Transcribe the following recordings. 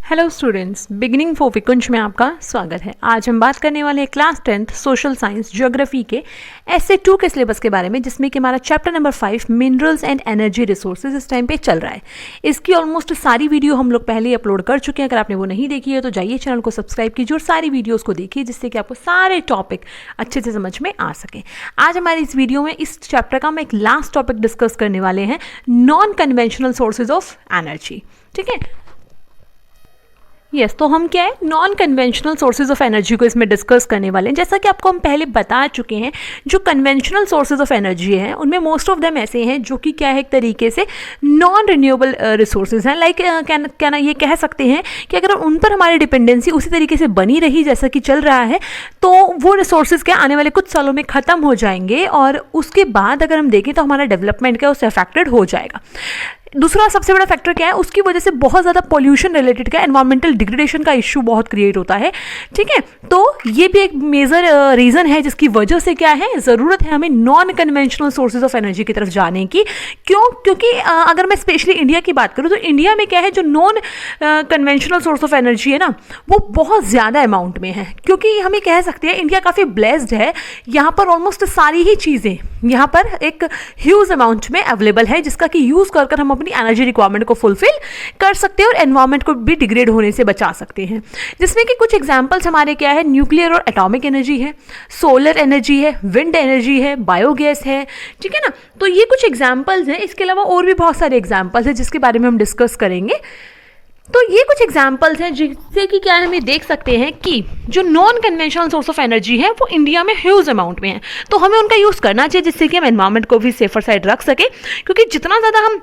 Hello students, beginning for विकुंज में आपका स्वागत है। आज हम बात करने वाले हैं class 10th social science geography के ऐसे 2 के सिलेबस के बारे में, जिसमें कि हमारा chapter number 5 minerals and energy resources इस टाइम पे चल रहा है। इसकी ऑलमोस्ट सारी वीडियो हम लोग पहले ही अपलोड कर चुके हैं। अगर आपने वो नहीं देखी है तो जाइए चैनल को सब्सक्राइब कीजिए और सारी वीडियोज़ को देखिए, जिससे कि आपको सारे टॉपिक अच्छे से समझ में आ सके। आज हमारी इस वीडियो में इस चैप्टर का हम एक लास्ट टॉपिक डिस्कस करने वाले हैं, non conventional sources of energy. ठीक है, तो हम क्या है, non conventional sources of energy को इसमें डिस्कस करने वाले हैं। जैसा कि आपको हम पहले बता चुके हैं, जो कन्वेंशनल सोर्सेज ऑफ एनर्जी हैं उनमें मोस्ट ऑफ देम ऐसे हैं जो कि क्या है, एक तरीके से नॉन रिन्यूएबल रिसोर्सेज हैं। लाइक क्या ना ये कह सकते हैं कि अगर उन पर हमारी डिपेंडेंसी उसी तरीके से बनी रही जैसा कि चल रहा है, तो वो रिसोर्सेज क्या आने वाले कुछ सालों में ख़त्म हो जाएंगे और उसके बाद अगर हम देखें तो हमारा डेवलपमेंट क्या उससे अफेक्टेड हो जाएगा। दूसरा सबसे बड़ा फैक्टर क्या है, उसकी वजह से बहुत ज़्यादा पॉल्यूशन रिलेटेड का एनवायरमेंटल डिग्रेडेशन का इशू बहुत क्रिएट होता है। ठीक है, तो ये भी एक मेजर रीज़न है जिसकी वजह से क्या है, ज़रूरत है हमें non conventional sources of energy की तरफ जाने की। क्योंकि अगर मैं स्पेशली इंडिया की बात करूँ तो इंडिया में क्या है, जो non conventional source of energy है ना, वो बहुत ज़्यादा अमाउंट में है। क्योंकि हम ये कह सकते हैं इंडिया काफ़ी ब्लेस्ड है, यहाँ पर ऑलमोस्ट सारी ही चीज़ें यहाँ पर एक ह्यूज अमाउंट में अवेलेबल है, जिसका कि यूज़ कर हम अपनी एनर्जी रिक्वायरमेंट को फुलफिल कर सकते हैं और एनवायरनमेंट को भी डिग्रेड होने से बचा सकते हैं। जिसमें कि कुछ एग्जांपल्स हमारे क्या है, न्यूक्लियर और एटॉमिक एनर्जी है, सोलर एनर्जी है, विंड एनर्जी है, बायोगैस है। ठीक है ना, तो ये कुछ एग्जांपल्स हैं। इसके अलावा और भी बहुत सारे एग्जांपल्स हैं जिसके बारे में हम डिस्कस करेंगे। तो ये कुछ एग्जांपल्स हैं जिससे कि क्या हम ये देख सकते हैं कि जो non conventional source of energy है वो इंडिया में ह्यूज अमाउंट में है, तो हमें उनका यूज़ करना चाहिए जिससे कि हम एनवायरनमेंट को भी सेफर साइड रख सके। क्योंकि जितना ज़्यादा हम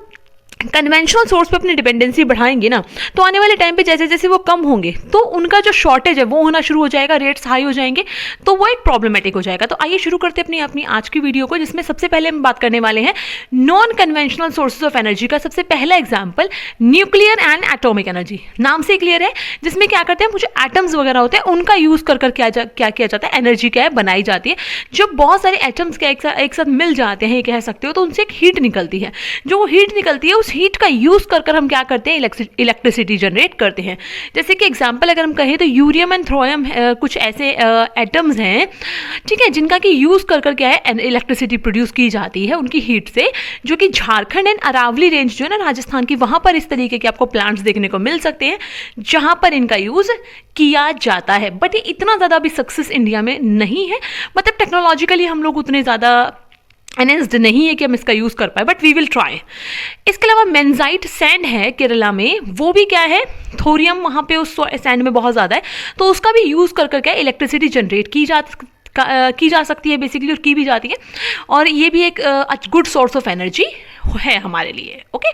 कन्वेंशनल सोर्स पे अपनी डिपेंडेंसी बढ़ाएंगे ना, तो आने वाले टाइम पे जैसे जैसे वो कम होंगे तो उनका जो शॉर्टेज है वो होना शुरू हो जाएगा, रेट्स हाई हो जाएंगे, तो वो एक प्रॉब्लमेटिक हो जाएगा। तो आइए शुरू करते हैं अपनी आज की वीडियो को, जिसमें सबसे पहले हम बात करने वाले हैं non conventional sources of energy का। सबसे पहला example nuclear and atomic energy, नाम से क्लियर है, जिसमें क्या करते हैं, जो एटम्स वगैरह होते हैं उनका यूज़ कर क्या किया जाता है, एनर्जी क्या है बनाई जाती है। जब बहुत सारे एटम्स क्या एक साथ मिल जाते हैं, ये कह सकते हो, तो उनसे एक हीट निकलती है। जो वो हीट निकलती है, उस हीट का यूज़ कर हम क्या करते हैं, इलेक्ट्रिसिटी जनरेट करते हैं। जैसे कि एग्जांपल अगर हम कहें तो यूरियम एंड थ्रोयम कुछ ऐसे एटम्स हैं, ठीक है, जिनका कि यूज़ कर क्या है, इलेक्ट्रिसिटी प्रोड्यूस की जाती है उनकी हीट से, जो कि झारखंड एंड अरावली रेंज जो है ना राजस्थान की, वहाँ पर इस तरीके के आपको प्लांट्स देखने को मिल सकते हैं जहाँ पर इनका यूज़ किया जाता है। बट ये इतना ज़्यादा भी सक्सेस इंडिया में नहीं है, मतलब टेक्नोलॉजिकली हम लोग उतने ज़्यादा एनहेंस्ड नहीं है कि हम इसका यूज़ कर पाए, बट वी विल ट्राई। इसके अलावा मेन्जाइट सैंड है केरला में, वो भी क्या है, थोरियम वहाँ पे उस सैंड में बहुत ज़्यादा है, तो उसका भी यूज़ कर क्या इलेक्ट्रिसिटी जनरेट की जा सकती है बेसिकली, और की भी जाती है, और ये भी एक गुड सोर्स ऑफ एनर्जी है हमारे लिए। ओके,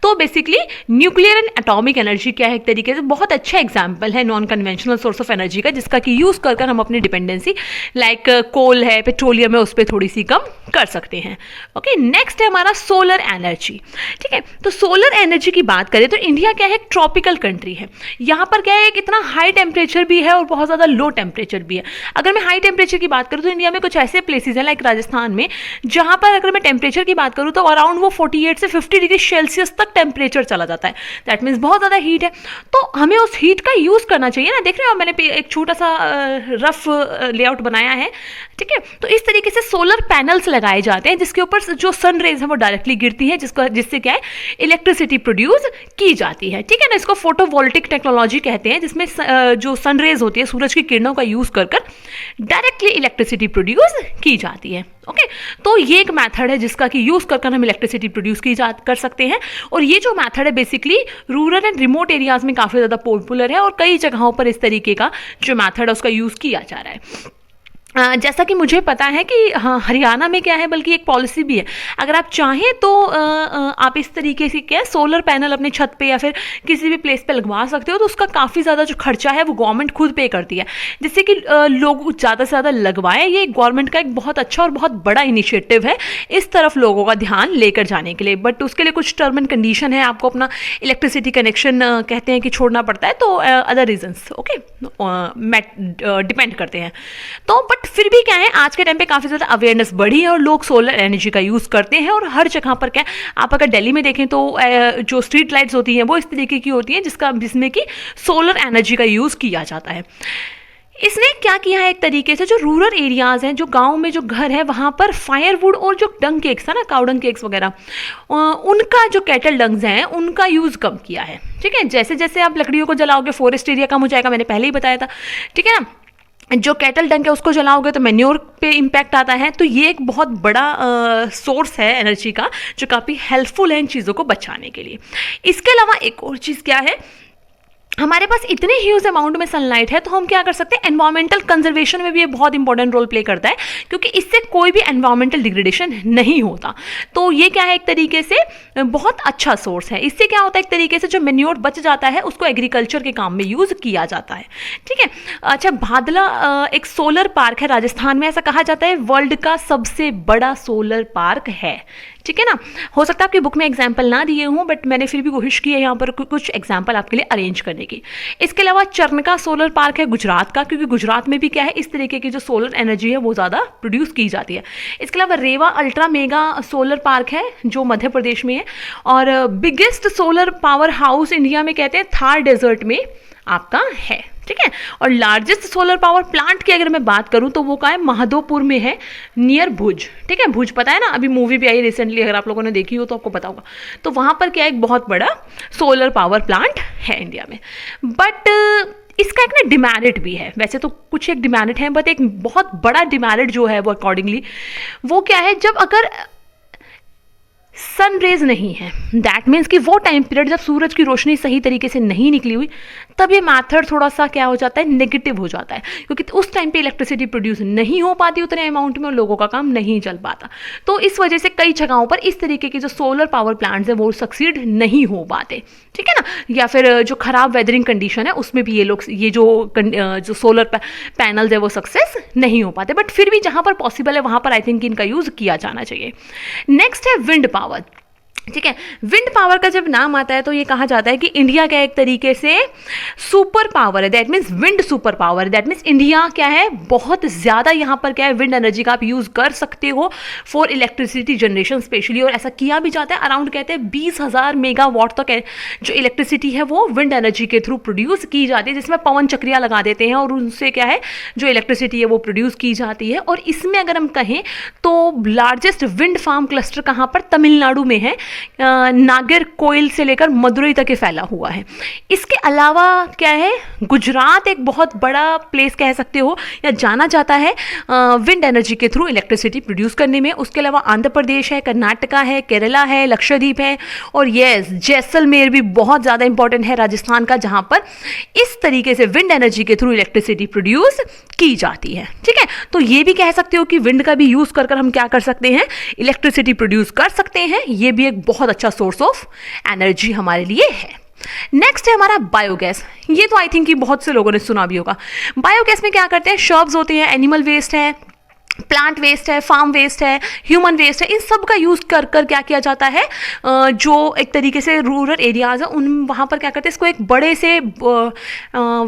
तो basically nuclear and atomic energy क्या है, एक तरीके से बहुत अच्छा एग्जांपल है non conventional source of energy का, जिसका कि यूज़ कर हम अपनी डिपेंडेंसी लाइक कोल है, पेट्रोलियम है, उस पर थोड़ी सी कम कर सकते हैं। ओके, नेक्स्ट है हमारा सोलर एनर्जी। ठीक है, तो सोलर एनर्जी की बात करें तो इंडिया क्या है, एक ट्रॉपिकल कंट्री है। यहाँ पर क्या है, कितना हाई टेम्परेचर भी है और बहुत ज़्यादा लो टेम्परेचर भी है। अगर मैं हाई टेम्परेचर की बात करूँ तो इंडिया में कुछ ऐसे प्लेसेस हैं लाइक राजस्थान में, जहाँ पर अगर मैं टेम्परेचर की बात करूँ तो अराउंड वो 48 से 50 डिग्री सेल्सियस तक टेम्परेचर चला जाता है। दैट मीन्स बहुत ज़्यादा हीट है, तो हमें उस हीट का यूज़ करना चाहिए ना। देख रहे हो, मैंने एक छोटा सा रफ लेआउट बनाया है। ठीक है, तो इस तरीके से सोलर पैनल्स लगाए जाते हैं जिसके ऊपर जो सन रेज है वो डायरेक्टली गिरती है, जिससे क्या है, इलेक्ट्रिसिटी प्रोड्यूस की जाती है। ठीक है ना, इसको फोटोवोल्टिक टेक्नोलॉजी कहते हैं, जिसमें जो सन रेज होती है, सूरज की किरणों का यूज़ कर डायरेक्टली इलेक्ट्रिसिटी प्रोड्यूस की जाती है। ओके, तो ये एक मेथड है जिसका कि यूज़ कर हम इलेक्ट्रिसिटी प्रोड्यूस कर सकते हैं, और ये जो मेथड है basically rural and remote areas में काफ़ी ज़्यादा पॉपुलर है, और कई जगहों पर इस तरीके का जो मेथड है उसका यूज़ किया जा रहा है। जैसा कि मुझे पता है कि हाँ, हरियाणा में क्या है, बल्कि एक पॉलिसी भी है, अगर आप चाहें तो आप इस तरीके से क्या है, सोलर पैनल अपने छत पे या फिर किसी भी प्लेस पे लगवा सकते हो, तो उसका काफ़ी ज़्यादा जो खर्चा है वो गवर्नमेंट खुद पे करती है, जिससे कि लोग ज़्यादा से ज़्यादा लगवाएं। ये गवर्नमेंट का एक बहुत अच्छा और बहुत बड़ा इनिशिएटिव है इस तरफ लोगों का ध्यान लेकर जाने के लिए, बट उसके लिए कुछ टर्म एंड कंडीशन है, आपको अपना इलेक्ट्रिसिटी कनेक्शन कहते हैं कि छोड़ना पड़ता है, तो अदर रीजन्स ओके डिपेंड करते हैं। तो बट बट फिर भी क्या है, आज के टाइम पे काफ़ी ज़्यादा अवेयरनेस बढ़ी है और लोग सोलर एनर्जी का यूज़ करते हैं। और हर जगह पर क्या है, आप अगर दिल्ली में देखें तो जो स्ट्रीट लाइट्स होती हैं वो इस तरीके की होती हैं जिसमें कि सोलर एनर्जी का यूज़ किया जाता है। इसने क्या किया है, एक तरीके से जो रूरल एरियाज़ हैं, जो गांव में जो घर है, वहाँ पर फायरवुड और जो डंग केक्स है ना, काउ डंग केक्स वगैरह, उनका जो कैटल डंग्स हैं उनका यूज़ कम किया है। ठीक है, जैसे जैसे आप लकड़ियों को जलाओगे फॉरेस्ट एरिया कम हो जाएगा, मैंने पहले ही बताया था। ठीक है ना, जो कैटल डंग है उसको जलाओगे तो मैन्योर पे इम्पैक्ट आता है। तो ये एक बहुत बड़ा सोर्स है एनर्जी का जो काफ़ी हेल्पफुल है इन चीज़ों को बचाने के लिए। इसके अलावा एक और चीज़ क्या है, हमारे पास इतने ह्यूज अमाउंट में सनलाइट है तो हम क्या कर सकते हैं, एनवायरमेंटल कंजर्वेशन में भी ये बहुत इंपॉर्टेंट रोल प्ले करता है, क्योंकि इससे कोई भी एनवायरमेंटल डिग्रेडेशन नहीं होता। तो ये क्या है, एक तरीके से बहुत अच्छा सोर्स है। इससे क्या होता है, एक तरीके से जो मैन्योर बच जाता है उसको एग्रीकल्चर के काम में यूज़ किया जाता है। ठीक है, अच्छा, भादला एक सोलर पार्क है राजस्थान में, ऐसा कहा जाता है वर्ल्ड का सबसे बड़ा सोलर पार्क है। ठीक है ना, हो सकता है आपकी बुक में एग्जाम्पल ना दिए हों, बट मैंने फिर भी कोशिश की है यहाँ पर कुछ एग्जाम्पल आपके लिए अरेंज करने की। इसके अलावा चरनका सोलर पार्क है गुजरात का, क्योंकि गुजरात में भी क्या है, इस तरीके की जो सोलर एनर्जी है वो ज़्यादा प्रोड्यूस की जाती है। इसके अलावा रेवा अल्ट्रा मेगा सोलर पार्क है जो मध्य प्रदेश में है। और biggest solar power house India में कहते हैं थार डेजर्ट में आपका है। ठीक है, और लार्जेस्ट सोलर पावर प्लांट की अगर मैं बात करूं तो वो का है महादोपुर में है, नियर भुज। ठीक है, भुज पता है ना, अभी मूवी भी आई रिसेंटली, अगर आप लोगों ने देखी हो तो आपको पता होगा। तो वहां पर क्या एक बहुत बड़ा सोलर पावर प्लांट है इंडिया में। बट इसका एक ना डिमेरिट भी है, वैसे तो कुछ एक डिमेरिट है, बट एक बहुत बड़ा डिमेरिट जो है वो अकॉर्डिंगली वो क्या है, जब अगर सन रेज नहीं है, दैट मीन्स कि वो टाइम पीरियड जब सूरज की रोशनी सही तरीके से नहीं निकली हुई, तब ये मैथड थोड़ा सा क्या हो जाता है, नेगेटिव हो जाता है, क्योंकि उस टाइम पे इलेक्ट्रिसिटी प्रोड्यूस नहीं हो पाती उतने अमाउंट में और लोगों का काम नहीं चल पाता। तो इस वजह से कई जगहों पर इस तरीके के जो सोलर पावर प्लांट्स हैं वो सक्सीड नहीं हो पाते। ठीक है ना, या फिर जो खराब वेदरिंग कंडीशन है उसमें भी ये जो सोलर पैनल्स है वो सक्सेस नहीं हो पाते। बट फिर भी जहाँ पर पॉसिबल है वहाँ पर आई थिंक इनका यूज़ किया जाना चाहिए। नेक्स्ट है विंड पावर। ठीक है, विंड पावर का जब नाम आता है तो ये कहा जाता है कि इंडिया क्या एक तरीके से सुपर पावर है, that means wind super power, that means India क्या है, बहुत ज़्यादा यहाँ पर क्या है विंड एनर्जी का आप यूज़ कर सकते हो फॉर इलेक्ट्रिसिटी जनरेशन स्पेशली। और ऐसा किया भी जाता है, अराउंड कहते हैं 20,000 मेगावाट तक जो इलेक्ट्रिसिटी है वो विंड एनर्जी के थ्रू प्रोड्यूस की जाती है, जिसमें पवन चक्रियाँ लगा देते हैं और उनसे क्या है जो इलेक्ट्रिसिटी है वो प्रोड्यूस की जाती है। और इसमें अगर हम कहें तो लार्जेस्ट विंड फार्म क्लस्टर कहाँ पर, तमिलनाडु में है, नागरकोइल से लेकर मदुरई तक फैला हुआ है। इसके अलावा क्या है, गुजरात एक बहुत बड़ा प्लेस कह सकते हो या जाना जाता है विंड एनर्जी के थ्रू इलेक्ट्रिसिटी प्रोड्यूस करने में। उसके अलावा आंध्र प्रदेश है, कर्नाटका है, केरला है, लक्षद्वीप है, और यस जैसलमेर भी बहुत ज़्यादा इंपॉर्टेंट है राजस्थान का, जहाँ पर इस तरीके से विंड एनर्जी के थ्रू इलेक्ट्रिसिटी प्रोड्यूस की जाती है। ठीक है, तो ये भी कह सकते हो कि विंड का भी यूज़ कर हम क्या कर सकते हैं, इलेक्ट्रिसिटी प्रोड्यूस कर सकते हैं। ये भी एक बहुत अच्छा सोर्स ऑफ एनर्जी हमारे लिए है। नेक्स्ट है हमारा बायोगैस। ये तो आई थिंक कि बहुत से लोगों ने सुना भी होगा। बायोगैस में क्या करते हैं, शर्ब्स होते हैं, एनिमल वेस्ट है, प्लांट वेस्ट है, फार्म वेस्ट है, ह्यूमन वेस्ट है, इन सब का यूज़ कर क्या किया जाता है, जो एक तरीके से रूरल एरियाज़ है उन वहाँ पर क्या करते हैं, इसको एक बड़े से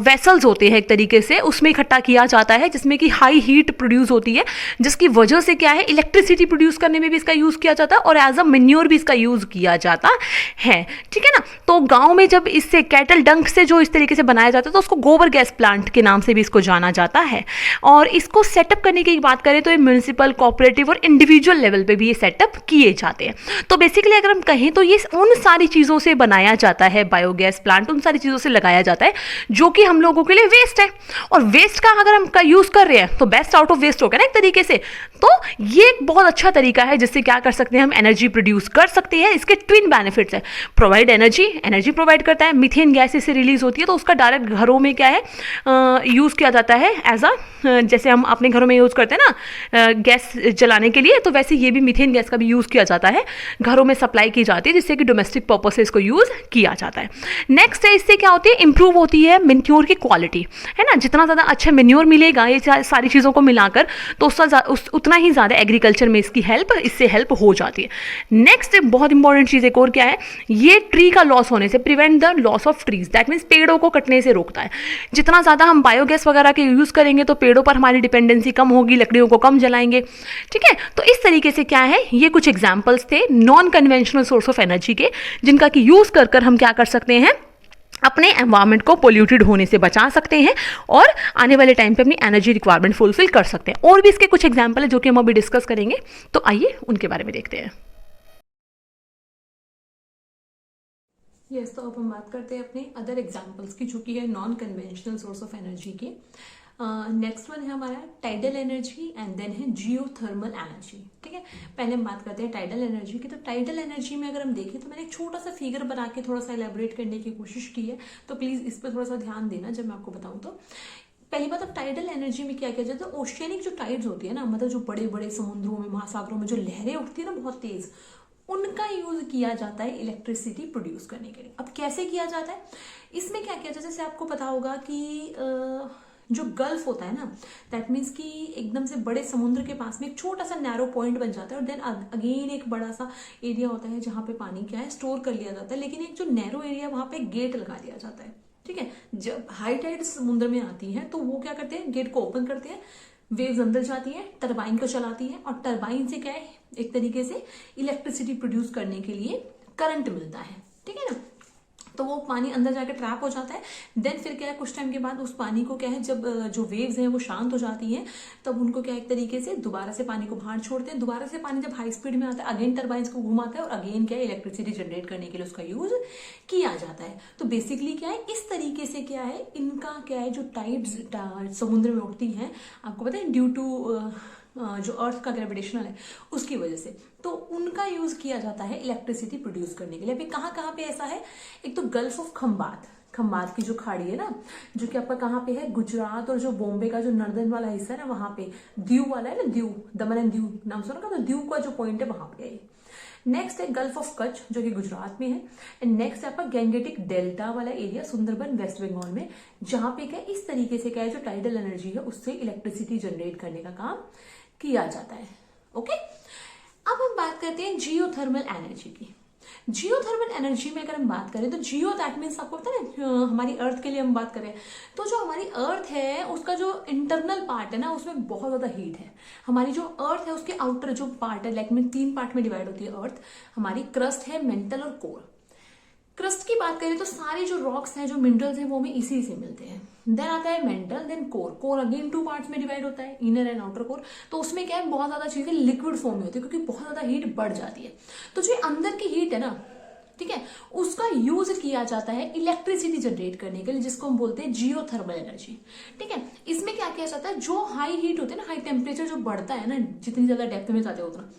वेसल्स होते हैं एक तरीके से, उसमें इकट्ठा किया जाता है, जिसमें कि हाई हीट प्रोड्यूस होती है, जिसकी वजह से क्या है इलेक्ट्रिसिटी प्रोड्यूस करने में भी इसका यूज़ किया जाता है और एज अ मैन्योर भी इसका यूज़ किया जाता है। ठीक है ना, तो गाँव में जब इससे कैटल डंक से जो इस तरीके से बनाया जाता है तो उसको गोबर गैस प्लांट के नाम से भी इसको जाना जाता है। और इसको सेटअप करने की बात करें तो ये म्यूनिसिपल, कोऑपरेटिव और इंडिविजुअल लेवल पे भी ये सेटअप किए जाते हैं। तो बेसिकली अगर हम कहें तो ये उन सारी चीज़ों से बनाया जाता है, बायोगैस प्लांट उन सारी चीज़ों से लगाया जाता है जो कि हम लोगों के लिए वेस्ट है। और वेस्ट का अगर हम का यूज़ कर रहे हैं तो बेस्ट आउट ऑफ वेस्ट हो गया ना एक तरीके से। तो ये एक बहुत अच्छा तरीका है जिससे क्या कर सकते हैं, हम एनर्जी प्रोड्यूस कर सकते हैं। इसके ट्विन बेनिफिट्स है, प्रोवाइड एनर्जी प्रोवाइड करता है, मीथेन गैस इससे रिलीज होती है तो उसका डायरेक्ट घरों में क्या है यूज़ किया जाता है एज अ, जैसे हम अपने घरों में यूज़ करते हैं ना गैस जलाने के लिए, तो वैसे ये भी मीथेन गैस का भी यूज़ किया जाता है, घरों में सप्लाई की जाती है, जिससे कि डोमेस्टिक पर्पज से इसको यूज़ किया जाता है। नेक्स्ट है, इससे क्या होती है, इंप्रूव होती है मेन्योर की क्वालिटी, है ना। जितना ज़्यादा अच्छा मेन्योर मिलेगा ये सारी चीज़ों को मिलाकर, तो उतना ही ज़्यादा एग्रीकल्चर में इससे हेल्प हो जाती है। नेक्स्ट बहुत इंपॉर्टेंट चीज़ एक और क्या है, ये ट्री का लॉस होने से, prevent the loss of trees, that means पेड़ों को कटने से रोकता है। जितना ज़्यादा हम बायोगैस वगैरह के यूज़ करेंगे तो पेड़ों पर हमारी डिपेंडेंसी कम होगी, लकड़ियों को कम जलाएंगे, ठीक है। तो इस तरीके से क्या है, ये कुछ एग्जाम्पल्स थे non conventional source of energy के, जिनका कि यूज़ कर हम क्या कर सकते हैं, अपने एनवायरनमेंट को पोल्यूटेड होने से बचा सकते हैं और आने वाले टाइम पे अपनी एनर्जी रिक्वायरमेंट फुलफिल कर सकते हैं। और भी इसके कुछ एग्जाम्पल है जो कि हम अभी डिस्कस करेंगे, तो आइए उनके बारे में देखते हैं। तो अब हम बात करते हैं अपने अदर एग्जाम्पल्स की, जो कि है non conventional source of energy की। नेक्स्ट वन है हमारा टाइडल एनर्जी एंड देन है जियोथर्मल एनर्जी, ठीक है। पहले हम बात करते हैं टाइडल एनर्जी की। तो टाइडल एनर्जी में अगर हम देखें तो मैंने एक छोटा सा फिगर बना के थोड़ा सा एलेबोरेट करने की कोशिश की है, तो प्लीज इस पर थोड़ा सा ध्यान देना जब मैं आपको बताऊं। तो पहली बात, अब टाइडल एनर्जी में क्या किया जाता है, तो ओशियनिक जो टाइड्स होती है ना, मतलब जो बड़े बड़े समुद्रों में, महासागरों में जो लहरें उठती है ना बहुत तेज, उनका यूज किया जाता है इलेक्ट्रिसिटी प्रोड्यूस करने के लिए। अब कैसे किया जाता है, इसमें क्या किया जाता है, जैसे आपको पता होगा कि जो गल्फ होता है ना, दैट मीन्स कि एकदम से बड़े समुद्र के पास में एक छोटा सा नैरो पॉइंट बन जाता है, और देन अगेन एक बड़ा सा एरिया होता है जहां पे पानी क्या है स्टोर कर लिया जाता है, लेकिन एक जो नैरो एरिया वहां पे गेट लगा दिया जाता है, ठीक है। जब हाई टाइड समुद्र में आती है तो वो क्या करते हैं, गेट को ओपन करते हैं, वेव्स अंदर जाती है, टरबाइन को चलाती है, और टरबाइन से क्या है, एक तरीके से इलेक्ट्रिसिटी प्रोड्यूस करने के लिए करंट मिलता है, ठीक है ना। तो वो पानी अंदर जाकर ट्रैप हो जाता है। देन फिर क्या है, कुछ टाइम के बाद उस पानी को क्या है, जब जो वेव्स हैं वो शांत हो जाती हैं, तब उनको क्या एक तरीके से दोबारा से पानी को बाहर छोड़ते हैं। दोबारा से पानी जब हाई स्पीड में आता है, अगेन टरबाइंस को घुमाता है, और अगेन क्या है, इलेक्ट्रिसिटी जनरेट करने के लिए उसका यूज किया जाता है। तो बेसिकली क्या है, इस तरीके से क्या है, इनका क्या है, जो टाइड्स समुद्र में उठती हैं, आपको पता है ड्यू टू जो अर्थ का ग्रेविटेशनल है उसकी वजह से, तो उनका यूज किया जाता है इलेक्ट्रिसिटी प्रोड्यूस करने के लिए। अभी कहाँ कहाँ पे ऐसा है, एक तो गल्फ ऑफ खंबात की जो खाड़ी है ना, जो कि आपका कहाँ पे है, गुजरात और जो बॉम्बे का जो नॉर्दर्न वाला हिस्सा है ना, वहां पे दीव वाला है ना, दीव, दमन एंड दीव नाम सुना, तो दीव का जो पॉइंट है वहां पे है। नेक्स्ट है गल्फ ऑफ कच्छ, जो कि गुजरात में है। एंड नेक्स्ट है आपका गैंगेटिक डेल्टा वाला एरिया, सुंदरबन वेस्ट बंगाल में, जहां पे क्या इस तरीके से क्या है, जो टाइडल एनर्जी है उससे इलेक्ट्रिसिटी जनरेट करने का काम किया जाता है। ओके, अब हम बात करते हैं जियोथर्मल एनर्जी की। जियोथर्मल एनर्जी में अगर हम बात करें तो जियो दैट मीन्स आपको पता है हमारी अर्थ के लिए हम बात करें तो जो हमारी अर्थ है उसका जो इंटरनल पार्ट है ना, उसमें बहुत ज्यादा हीट है। हमारी जो अर्थ है उसके आउटर जो पार्ट है, लाइक में 3 पार्ट में डिवाइड होती है अर्थ। हमारी क्रस्ट है, मेंटल और कोर। क्रस्ट की बात करें तो सारे जो रॉक्स हैं, जो मिनरल्स हैं, वो हमें इसी से मिलते हैं। देन आता है mental, then core. Core again 2 parts में डिवाइड होता है, इनर एंड आउटर कोर। तो उसमें क्या है, बहुत ज्यादा चीजें लिक्विड फॉर्म में होती है, क्योंकि बहुत ज्यादा हीट बढ़ जाती है। तो जो अंदर की हीट है ना, ठीक है, उसका यूज किया जाता है इलेक्ट्रिसिटी जनरेट करने के लिए, जिसको हम बोलते हैं जियोथर्मल एनर्जी। ठीक है, इसमें क्या किया जाता है, जो हाई हीट होती है ना, हाई टेम्परेचर जो बढ़ता है ना, जितनी ज्यादा डेप्थ में जाते हैं उतना,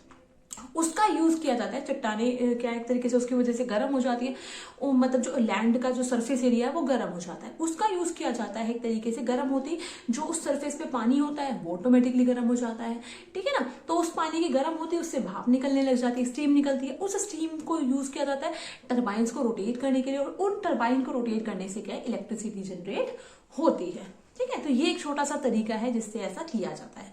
उसका यूज किया जाता है। चट्टाने क्या एक तरीके से उसकी वजह से गर्म हो जाती है, मतलब जो लैंड का जो सरफेस एरिया है वो गर्म हो जाता है, उसका यूज किया जाता है एक तरीके से। गर्म होती जो उस सरफेस पे पानी होता है वो ऑटोमेटिकली गर्म हो जाता है, ठीक है ना। तो उस पानी की गर्म होती है, उससे भाप निकलने लग जाती है, स्टीम निकलती है। उस स्टीम को यूज किया जाता है टरबाइन्स को रोटेट करने के लिए, और उन टरबाइन को रोटेट करने से क्या है, इलेक्ट्रिसिटी जनरेट होती है। ठीक है, तो ये एक छोटा सा तरीका है जिससे ऐसा किया जाता है।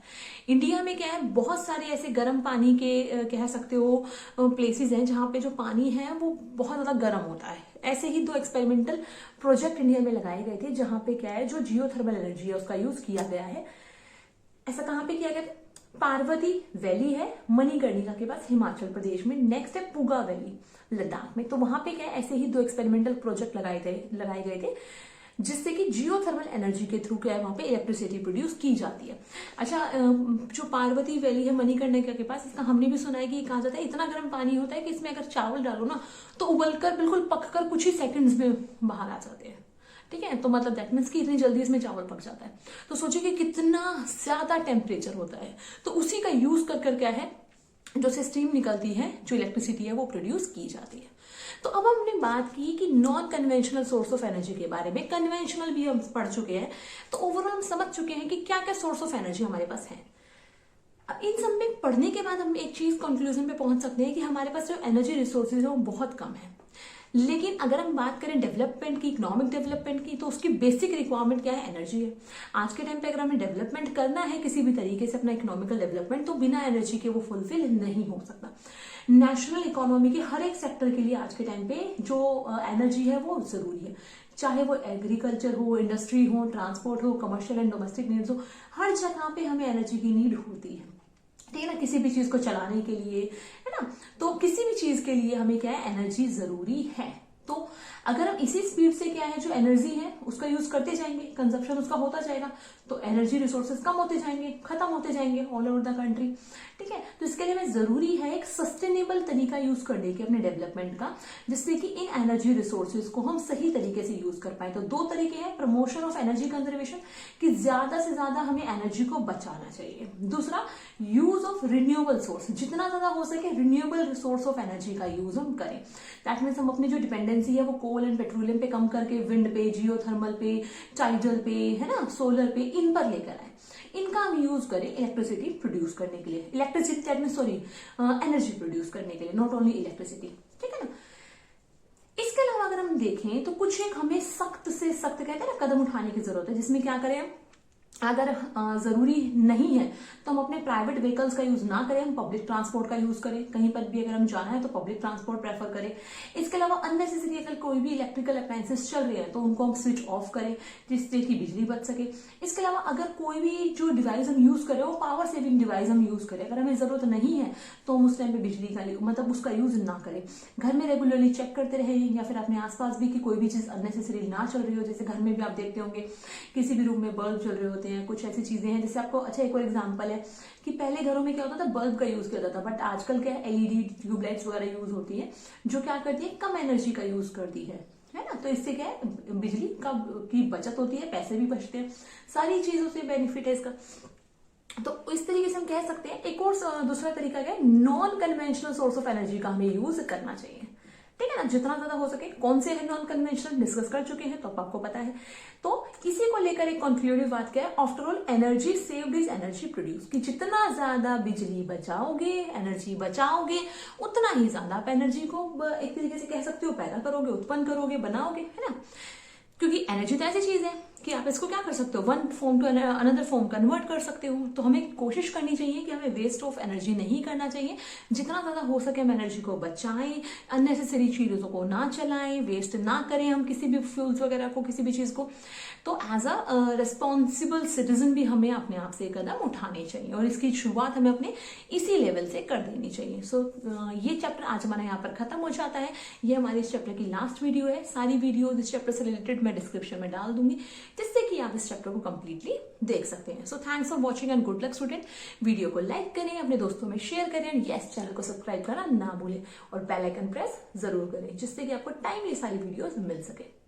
इंडिया में क्या है, बहुत सारे ऐसे गर्म पानी के कह सकते हो प्लेसेस हैं जहां पे जो पानी है वो बहुत ज्यादा गर्म होता है। ऐसे ही 2 एक्सपेरिमेंटल प्रोजेक्ट इंडिया में लगाए गए थे, जहां पे क्या है, जो जियोथर्मल एनर्जी है उसका यूज किया गया है। ऐसा कहां पे किया गया, पार्वती वैली है मणिकर्णिका के पास हिमाचल प्रदेश में। नेक्स्ट है पुगा वैली लद्दाख में। तो वहां पे क्या है, ऐसे ही 2 एक्सपेरिमेंटल प्रोजेक्ट लगाए गए थे, जिससे कि जियोथर्मल एनर्जी के थ्रू क्या है, वहां पे इलेक्ट्रिसिटी प्रोड्यूस की जाती है। अच्छा, जो पार्वती वैली है मणिकर्णिका के पास, इसका हमने भी सुना है कि कहा जाता है इतना गर्म पानी होता है कि इसमें अगर चावल डालो ना तो उबलकर बिल्कुल पककर कुछ ही सेकंड्स में बाहर आ जाते हैं। ठीक है, तो मतलब दैट मीन्स कि इतनी जल्दी इसमें चावल पक जाता है। तो सोचिए कि कितना ज्यादा टेम्परेचर होता है। तो उसी का यूज कर क्या है, जो से स्टीम निकलती है, जो इलेक्ट्रिसिटी है वो प्रोड्यूस की जाती है। तो अब हमने बात की कि non conventional source of energy के बारे में। कन्वेंशनल भी हम पढ़ चुके हैं, तो ओवरऑल हम समझ चुके हैं कि क्या क्या सोर्स ऑफ एनर्जी हमारे पास है। अब इन सब में पढ़ने के बाद हम एक चीज कंक्लूजन पे पहुंच सकते हैं कि हमारे पास जो एनर्जी रिसोर्सेज है वो बहुत कम है। लेकिन अगर हम बात करें डेवलपमेंट की, इकोनॉमिक डेवलपमेंट की, तो उसकी बेसिक रिक्वायरमेंट क्या है? एनर्जी है। आज के टाइम पे अगर हमें डेवलपमेंट करना है किसी भी तरीके से अपना इकोनॉमिकल डेवलपमेंट, तो बिना एनर्जी के वो फुलफिल नहीं हो सकता। नेशनल इकोनॉमी के हर एक सेक्टर के लिए आज के टाइम पे जो एनर्जी है वो जरूरी है, चाहे वो एग्रीकल्चर हो, इंडस्ट्री हो, ट्रांसपोर्ट हो, कमर्शियल एंड डोमेस्टिक नीड्स हो, हर जगह पे हमें एनर्जी की नीड होती है, ठीक है ना, किसी भी चीज को चलाने के लिए, है ना। तो किसी भी चीज के लिए हमें क्या है? एनर्जी जरूरी है। तो अगर हम इसी स्पीड से क्या है जो एनर्जी है उसका यूज करते जाएंगे, कंजप्शन उसका होता जाएगा, तो एनर्जी रिसोर्सेज कम होते जाएंगे, खत्म होते जाएंगे ऑल ओवर द कंट्री, ठीक है। तो इसके लिए हमें जरूरी है एक सस्टेनेबल तरीका यूज करने के अपने डेवलपमेंट का, जिससे कि इन एनर्जी रिसोर्सेज को हम सही तरीके से यूज कर पाए। तो दो तरीके हैं, प्रमोशन ऑफ एनर्जी कंजर्वेशन, कि ज्यादा से ज्यादा हमें एनर्जी को बचाना चाहिए। दूसरा, यूज ऑफ रिन्यूएबल सोर्स, जितना ज्यादा हो सके रिन्यूएबल रिसोर्स ऑफ एनर्जी का यूज हम करें। दैट मीन्स हम अपनी जो डिपेंडेंसी है वो कोल एंड पेट्रोलियम पे कम करके विंड पे, जियो थर्मल पे, टाइडल पे, है ना, सोलर पे, इन पर लेकर आए। इनका हम यूज करें इलेक्ट्रिसिटी प्रोड्यूस करने के लिए, electricity that means sorry energy produce करने के लिए, नॉट ओनली इलेक्ट्रिसिटी, ठीक है ना। इसके अलावा अगर हम देखें तो कुछ एक हमें सख्त से सख्त कहते हैं ना कदम उठाने की जरूरत है, जिसमें क्या करें हम, अगर जरूरी नहीं है तो हम अपने प्राइवेट व्हीकल्स का यूज ना करें, हम पब्लिक ट्रांसपोर्ट का यूज करें। कहीं पर भी अगर हम जाना है तो पब्लिक ट्रांसपोर्ट प्रेफर करें। इसके अलावा अननेसेसरी अगर कोई भी इलेक्ट्रिकल अप्लायंसेस चल रहे हैं तो उनको हम स्विच ऑफ करें, जिससे कि बिजली बच सके। इसके अलावा अगर कोई भी जो डिवाइस हम यूज करें वो पावर सेविंग डिवाइस हम यूज करें, अगर हमें जरूरत नहीं है तो हम उस टाइम पे बिजली का मतलब उसका यूज ना करें। घर में रेगुलरली चेक करते रहे, या फिर अपने आसपास भी कि कोई भी चीज अननेसेसरी ना चल रही हो। जैसे घर में भी आप देखते होंगे किसी भी रूम में बल्ब चल रहे होते हैं, कुछ ऐसी चीजें हैं जैसे आपको, अच्छा एक और एग्जांपल है कि पहले घरों में क्या होता था, बल्ब का यूज किया जाता था, बट आजकल क्या है एलईडी ट्यूबलाइट्स वगैरह यूज होती है, जो क्या करती है, कम एनर्जी का यूज करती है ना। तो इससे क्या है, बिजली की बचत होती है, पैसे भी बचते हैं, सारी चीजों से बेनिफिट है इसका। तो इस तरीके से हम कह सकते हैं। एक और दूसरा तरीका क्या है, non conventional source of energy का हमें यूज करना चाहिए, ठीक है ना, जितना ज्यादा हो सके। कौन से है नॉन कन्वेंशनल, डिस्कस कर चुके हैं तो आपको पता है। तो इसी को लेकर एक कंक्लूडिव बात क्या है, after all energy saved is energy produce, कि जितना ज्यादा बिजली बचाओगे, एनर्जी बचाओगे, उतना ही ज्यादा आप एनर्जी को एक तरीके से कह सकते हो पैदा करोगे, उत्पन्न करोगे, बनाओगे, है ना। क्योंकि एनर्जी तो ऐसी चीज है कि आप इसको क्या कर सकते हो, one form to another form convert कर सकते हो। तो हमें कोशिश करनी चाहिए कि हमें वेस्ट ऑफ एनर्जी नहीं करना चाहिए, जितना ज्यादा हो सके हम एनर्जी को बचाएं, अननेसेसरी चीजों को ना चलाएं, वेस्ट ना करें हम किसी भी फ्यूल्स वगैरह को, किसी भी चीज को। तो एज अ रिस्पॉन्सिबल सिटीजन भी हमें अपने आप से कदम उठाने चाहिए, और इसकी शुरुआत हमें अपने इसी लेवल से कर देनी चाहिए। सो ये चैप्टर आज हमारा यहाँ पर खत्म हो जाता है। ये हमारे इस चैप्टर की लास्ट वीडियो है। सारी वीडियो इस चैप्टर से रिलेटेड मैं डिस्क्रिप्शन में डाल दूंगी, जिससे कि आप इस चैप्टर को कंप्लीटली देख सकते हैं। So thanks for watching and good luck student. Video को लाइक करें, अपने दोस्तों में शेयर करें, और यस चैनल को सब्सक्राइब करना ना भूलें, और बेल आइकन प्रेस जरूर करें, जिससे कि आपको टाइमली सारी वीडियोस मिल सके।